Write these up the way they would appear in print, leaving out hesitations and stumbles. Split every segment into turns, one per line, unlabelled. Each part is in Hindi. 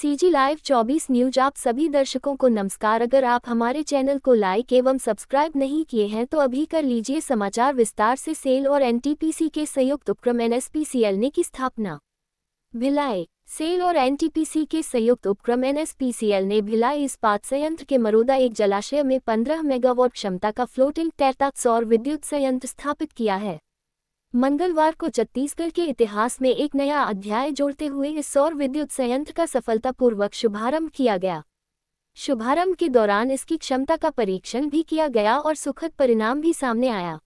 सीजी लाइव 24 न्यूज आप सभी दर्शकों को नमस्कार। अगर आप हमारे चैनल को लाइक एवं सब्सक्राइब नहीं किए हैं तो अभी कर लीजिए। समाचार विस्तार से। सेल और एनटीपीसी के संयुक्त उपक्रम एनएसपीसीएल ने की स्थापना। भिलाई। सेल और एनटीपीसी के संयुक्त उपक्रम एनएसपीसीएल ने भिलाई इस्पात संयंत्र के मरोदा एक जलाशय में 15 मेगावाट क्षमता का फ्लोटिंग तैरता सौर विद्युत संयंत्र स्थापित किया है। मंगलवार को छत्तीसगढ़ के इतिहास में एक नया अध्याय जोड़ते हुए इस सौर विद्युत संयंत्र का सफलतापूर्वक शुभारंभ किया गया। शुभारंभ के दौरान इसकी क्षमता का परीक्षण भी किया गया और सुखद परिणाम भी सामने आया।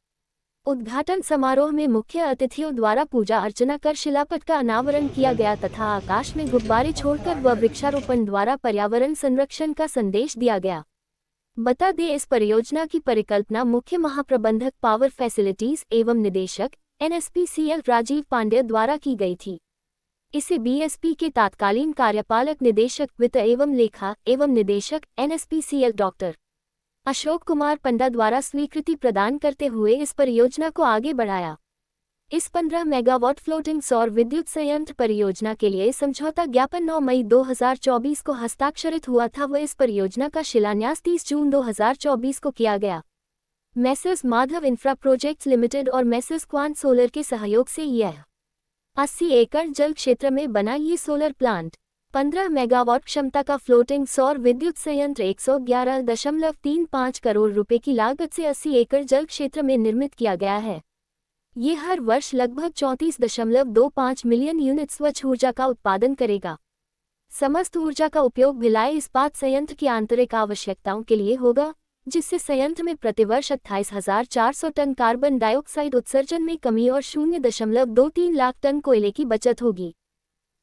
उद्घाटन समारोह में मुख्य अतिथियों द्वारा पूजा अर्चना कर शिलापट का अनावरण किया गया तथा आकाश में गुब्बारे छोड़कर व वृक्षारोपण द्वारा पर्यावरण संरक्षण का संदेश दिया गया। बता दें, इस परियोजना की परिकल्पना मुख्य महाप्रबंधक पावर फैसिलिटीज एवं निदेशक एनएसपीसीएल राजीव पांड्य द्वारा की गई थी। इसे बीएसपी के तत्कालीन कार्यपालक निदेशक वित्त एवं लेखा एवं निदेशक एनएसपीसीएल डॉक्टर अशोक कुमार पंडा द्वारा स्वीकृति प्रदान करते हुए इस परियोजना को आगे बढ़ाया। इस 15 मेगावाट फ्लोटिंग सौर विद्युत संयंत्र परियोजना के लिए समझौता ज्ञापन 9 मई 2024 को हस्ताक्षरित हुआ था व इस परियोजना का शिलान्यास 30 जून 2024 को किया गया। Messrs Madhav infra projects limited और मैसर्स क्वांट सोलर के सहयोग से यह 80 एकड़ जल क्षेत्र में बना ये सोलर प्लांट 15 मेगावाट क्षमता का फ्लोटिंग सौर विद्युत संयंत्र 111.35 करोड़ रुपए की लागत से 80 एकड़ जल क्षेत्र में निर्मित किया गया है। ये हर वर्ष लगभग 34.25 मिलियन यूनिट स्वच्छ ऊर्जा का उत्पादन करेगा। समस्त ऊर्जा का उपयोग भिलाई इस्पात संयंत्र की आंतरिक आवश्यकताओं के लिए होगा, जिससे संयंत्र में प्रतिवर्ष 28,400 टन कार्बन डाइऑक्साइड उत्सर्जन में कमी और 0.23 लाख टन कोयले की बचत होगी।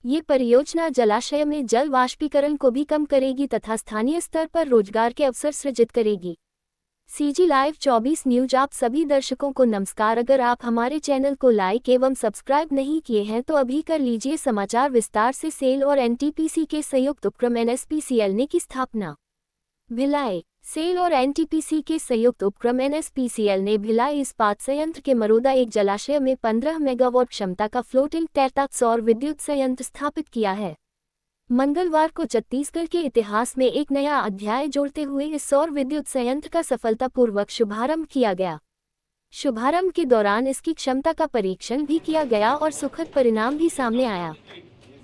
ये परियोजना जलाशय में जल वाष्पीकरण को भी कम करेगी तथा स्थानीय स्तर पर रोजगार के अवसर सृजित करेगी। सीजी लाइव 24 न्यूज आप सभी दर्शकों को नमस्कार। अगर आप हमारे चैनल को लाइक एवं सब्सक्राइब नहीं किए हैं तो अभी कर लीजिए। समाचार विस्तार से। सेल और एनटीपीसी के संयुक्त उपक्रम एनएसपीसीएल ने की स्थापना। भिलाई। सेल और एनटीपीसी के संयुक्त उपक्रम एनएसपीसीएल ने भिलाई इस्पात संयंत्र के मरोदा एक जलाशय में 15 मेगावाट क्षमता का फ्लोटिंग तैरता सौर विद्युत संयंत्र स्थापित किया है। मंगलवार को छत्तीसगढ़ के इतिहास में एक नया अध्याय जोड़ते हुए इस सौर विद्युत संयंत्र का सफलतापूर्वक शुभारंभ किया गया। शुभारंभ के दौरान इसकी क्षमता का परीक्षण भी किया गया और सुखद परिणाम भी सामने आया।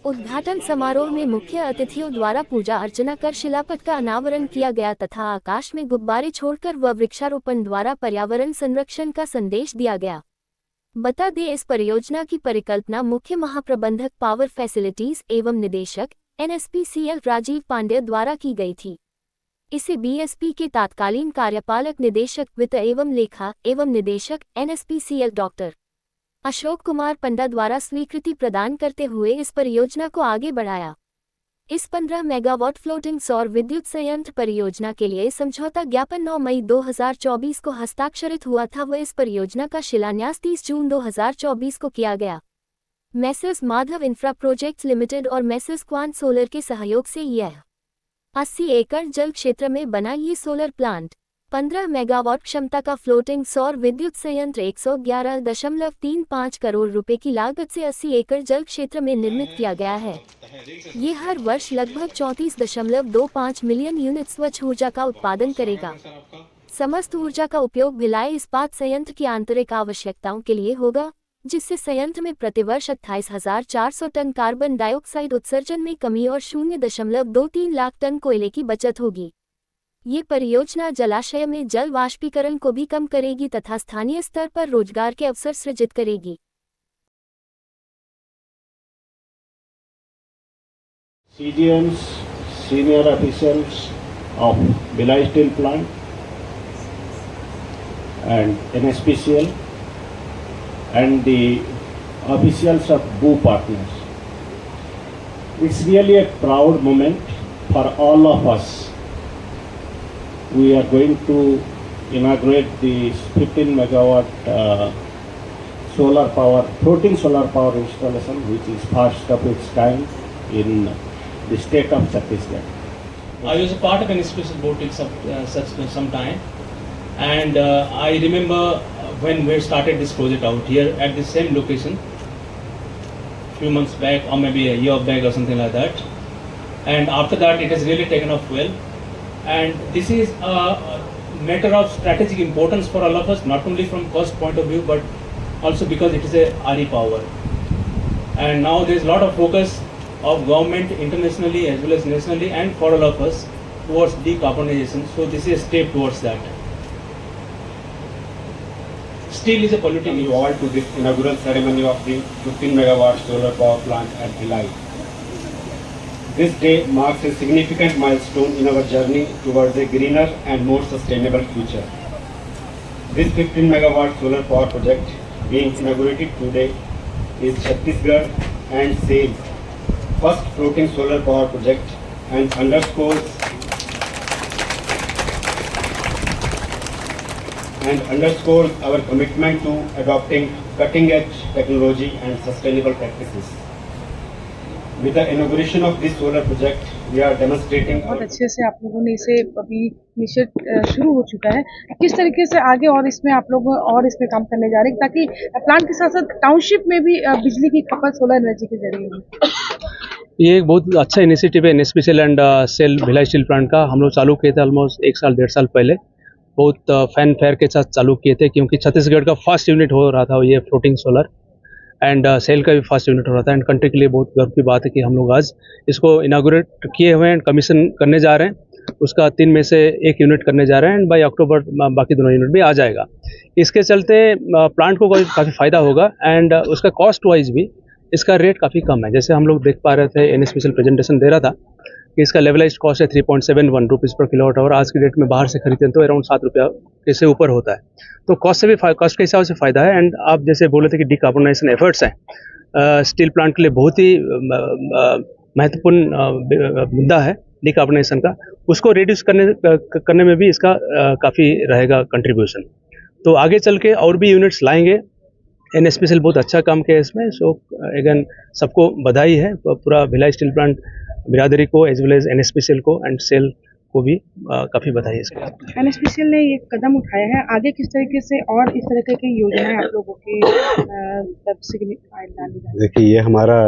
उद्घाटन समारोह में मुख्य अतिथियों द्वारा पूजा अर्चना कर शिलापट का अनावरण किया गया तथा आकाश में गुब्बारे छोड़कर व वृक्षारोपण द्वारा पर्यावरण संरक्षण का संदेश दिया गया। बता दें, इस परियोजना की परिकल्पना मुख्य महाप्रबंधक पावर फैसिलिटीज एवं निदेशक एनएसपीसीएल राजीव पांड्य द्वारा की गई थी। इसे बीएसपी के तत्कालीन कार्यपालक निदेशक वित्त एवं लेखा एवं निदेशक एनएसपीसीएल डॉक्टर अशोक कुमार पंडा द्वारा स्वीकृति प्रदान करते हुए इस परियोजना को आगे बढ़ाया। इस 15 मेगावाट फ्लोटिंग सौर विद्युत संयंत्र परियोजना के लिए समझौता ज्ञापन 9 मई 2024 को हस्ताक्षरित हुआ था व इस परियोजना का शिलान्यास 30 जून 2024 को किया गया। Messrs Madhav infra projects limited और मैसर्स क्वांट सोलर के सहयोग से यह 80 एकड़ जल क्षेत्र में बना ये सोलर प्लांट 15 मेगावाट क्षमता का फ्लोटिंग सौर विद्युत संयंत्र 111.35 करोड़ रुपए की लागत से 80 एकड़ जल क्षेत्र में निर्मित किया गया है। ये हर वर्ष लगभग 34.25 मिलियन यूनिट स्वच्छ ऊर्जा का उत्पादन करेगा। समस्त ऊर्जा का उपयोग भिलाई इस्पात संयंत्र की आंतरिक आवश्यकताओं के लिए होगा, जिससे संयंत्र में प्रतिवर्ष 28,400 टन कार्बन डाइऑक्साइड उत्सर्जन में कमी और 0.23 लाख टन कोयले की बचत होगी। ये परियोजना जलाशय में जल वाष्पीकरण को भी कम करेगी तथा स्थानीय स्तर पर रोजगार के अवसर सृजित करेगी।
CGMs, senior officials of Bhilai Steel Plant and NSPCL and the officials of BOO Partners. It's really a proud moment for all of us. We are going to inaugurate the 15 megawatt solar power, floating solar power installation, which is first of its kind in the state of Chhattisgarh.
I was a part of an special board till some time, and I remember when we started this project out here at the same location, few months back or maybe a year back or something like that. and after that it has really taken off well. And this is a matter of strategic importance for all of us, not only from cost point of view, but also because it is a RE power. And now there is a lot of focus of government internationally as well as nationally and for all of us towards decarbonization. So this is a step towards that. Steel is a polluting
You all to this inaugural ceremony of the 15 megawatt solar power plant at Bhilai. This day marks a significant milestone in our journey towards a greener and more sustainable future. This 15 megawatt solar power project being inaugurated today is Chhattisgarh and SAIL's first floating solar power project and underscores our commitment to adopting cutting-edge technology and sustainable practices. With the inauguration of this solar project, we are demonstrating
बहुत अच्छे से आप लोगों ने इसे अभी इनिशिएट शुरू हो चुका है। किस तरीके से आगे और इसमें आप लोग और इसमें काम करने जा रहे हैं ताकि प्लांट के साथ साथ टाउनशिप में भी बिजली की खपत सोलर एनर्जी के जरिए हो।
ये एक बहुत अच्छा इनिशिएटिव है NSPCL and SAIL Bhilai steel plant का। हम लोग चालू किए थे ऑलमोस्ट 1 साल 1.5 साल पहले। बहुत फैन फेयर के साथ चालू किए थे क्योंकि छत्तीसगढ़ का फर्स्ट यूनिट हो रहा था ये फ्लोटिंग सोलर एंड सेल का भी फर्स्ट यूनिट हो रहा था। एंड कंट्री के लिए बहुत गर्व की बात है कि हम लोग आज इसको इनागुरेट किए हुए हैं, कमीशन करने जा रहे हैं। उसका 3 में से 1 यूनिट करने जा रहे हैं एंड बाई अक्टूबर बाकी दोनों यूनिट भी आ जाएगा। इसके चलते प्लांट को काफ़ी फ़ायदा होगा एंड उसका कॉस्ट वाइज भी इसका रेट काफ़ी कम है। जैसे हम लोग देख पा रहे थे एनएसपीसीएल प्रेजेंटेशन दे रहा था कि इसका लेवलाइज्ड कॉस्ट है 3.71 रुपीज़ पर किलोवाट आवर। आज की डेट में बाहर से खरीदते हैं तो अराउंड 7 रुपया से ऊपर होता है। तो कॉस्ट के हिसाब से फ़ायदा है। एंड आप जैसे बोले थे कि डिकार्बोनाइजेशन एफर्ट्स हैं स्टील प्लांट के लिए बहुत ही महत्वपूर्ण मुद्दा है डिकार्बोनाइजेशन का। उसको रिड्यूस करने में भी इसका काफ़ी रहेगा कंट्रीब्यूशन। तो आगे चल के और भी यूनिट्स लाएंगे। एनएसपीसीएल बहुत अच्छा काम किया इसमें। सो अगेन सबको बधाई है, पूरा भिलाई स्टील प्लांट बिरादरी को एज वेल एज एनएसपीसीएल को एंड सेल को भी काफ़ी बधाई है इसके लिए।
एनएसपीसीएल ने ये कदम उठाया है, आगे किस तरीके से और इस तरह की योजनाएं आप लोगों के तरफ से लानी जाए?
देखिए ये हमारा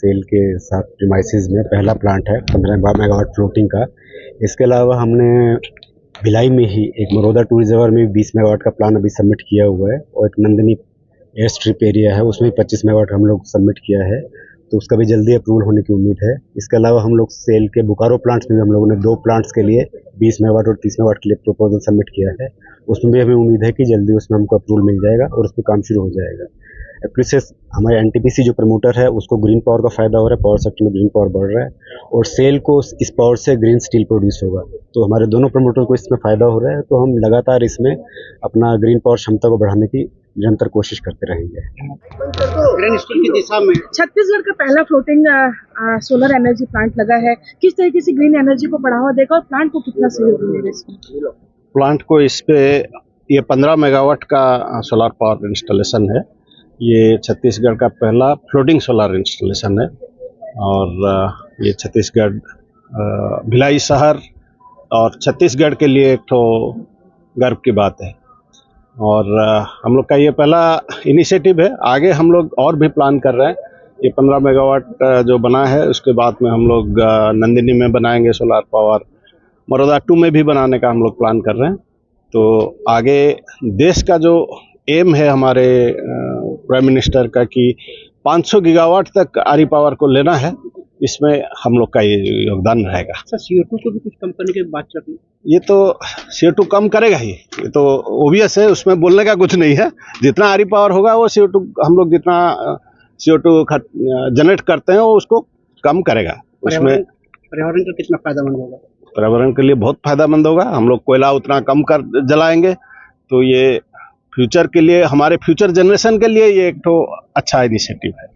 सेल के साथ प्रीमाइसेस में पहला प्लांट है 15 मेगावाट फ्लोटिंग का। इसके अलावा हमने भिलाई में ही एक मरोदा टू रिजर्वर में 20 मेगावाट का प्लान अभी सबमिट किया हुआ है और एक नंदिनी एयर स्ट्रिप एरिया है उसमें 25 मेगावाट हम लोग सबमिट किया है, तो उसका भी जल्दी अप्रूवल होने की उम्मीद है। इसके अलावा हम लोग सेल के बोकारो प्लांट्स में भी हम लोगों ने 2 प्लांट्स के लिए 20 मेगावाट और 30 मेगावाट के लिए प्रपोजल सबमिट किया है। उसमें भी हमें उम्मीद है कि जल्दी उसमें हमको अप्रूवल मिल जाएगा और उस पर काम शुरू हो जाएगा। एक्चुअली से हमारे एनटीपीसी जो प्रमोटर है उसको ग्रीन पावर का फ़ायदा हो रहा है, पावर सेक्टर में ग्रीन पावर बढ़ रहा है और सेल को इस पावर से ग्रीन स्टील प्रोड्यूस होगा। तो हमारे दोनों प्रमोटर को इसमें फ़ायदा हो रहा है। तो हम लगातार इसमें अपना ग्रीन पावर क्षमता को बढ़ाने की निरंतर कोशिश करते रहेंगे।
ग्रीन स्टील की दिशा में
छत्तीसगढ़ का पहला फ्लोटिंग सोलर एनर्जी प्लांट लगा है, किस तरीके से ग्रीन एनर्जी को बढ़ावा देगा और प्लांट को कितना सहयोग मिलेगा इसमें?
प्लांट को इस पे ये 15 मेगावाट का सोलर पावर इंस्टॉलेशन है। ये छत्तीसगढ़ का पहला फ्लोटिंग सोलर इंस्टॉलेशन है और ये छत्तीसगढ़ भिलाई शहर और छत्तीसगढ़ के लिए एक तो गर्व की बात है और हम लोग का ये पहला इनिशिएटिव है। आगे हम लोग और भी प्लान कर रहे हैं। ये 15 मेगावाट जो बना है उसके बाद में हम लोग नंदिनी में बनाएंगे सोलर पावर, मरोदा 2 में भी बनाने का हम लोग प्लान कर रहे हैं। तो आगे देश का जो एम है हमारे प्राइम मिनिस्टर का कि 500 गीगावाट तक आरी पावर को लेना है, इसमें हम लोग का ये योगदान रहेगा।
सर CO2 को भी कुछ कम करने की बात चल रही है।
ये तो CO2 कम करेगा ही, ये तो ओबियस है, उसमें बोलने का कुछ नहीं है। जितना आरी पावर होगा वो CO2 हम लोग जितना CO2 जनरेट करते हैं वो उसको कम करेगा। उसमें
पर्यावरण का कितना फायदेमंद होगा?
पर्यावरण के लिए बहुत फायदेमंद होगा। हम लोग कोयला उतना कम कर जलाएंगे तो ये फ्यूचर के लिए, हमारे फ्यूचर जनरेशन के लिए ये एक तो अच्छा इनिशिएटिव है।